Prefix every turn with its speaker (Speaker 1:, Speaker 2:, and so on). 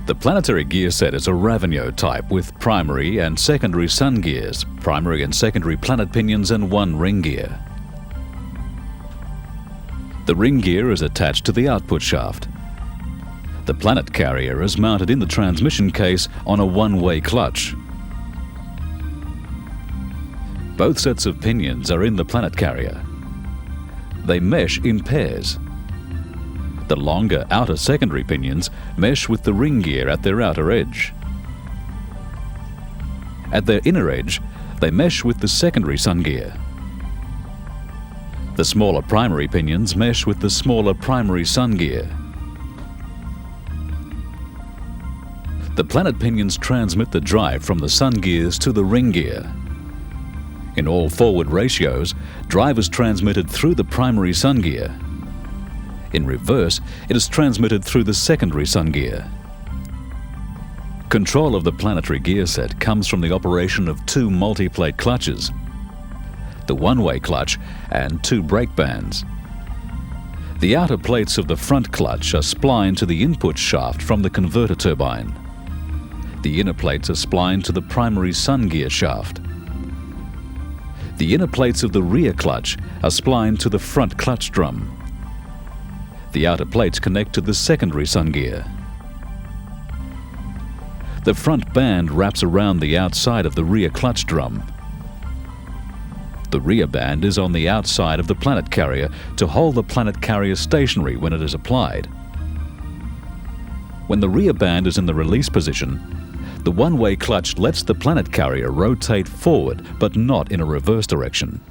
Speaker 1: The Planetary gear set is a Ravigno type with primary and secondary sun gears, primary and secondary planet pinions and one ring gear. The ring gear is attached to the output shaft. The planet carrier is mounted in the transmission case on a one-way clutch. Both sets of pinions are in the planet carrier. They mesh in pairs. The longer outer secondary pinions mesh with the ring gear at their outer edge. At their inner edge, they mesh with the secondary sun gear. The smaller primary pinions mesh with the smaller primary sun gear. The planet pinions transmit the drive from the sun gears to the ring gear. In all forward ratios, drive is transmitted through the primary sun gear. In reverse, it is transmitted through the secondary sun gear. Control of the Planetary gear set comes from the operation of two multi-plate clutches, the one-way clutch and two brake bands. The outer plates of the front clutch are splined to the input shaft from the converter turbine. The inner plates are splined to the primary sun gear shaft. The inner plates of the rear clutch are splined to the front clutch drum. The outer plates connect to the secondary sun gear. The front band wraps around the outside of the rear clutch drum. The rear band is on the outside of the planet carrier to hold the planet carrier stationary when it is applied. When the rear band is in the release position, the one-way clutch lets the planet carrier rotate forward but not in a reverse direction.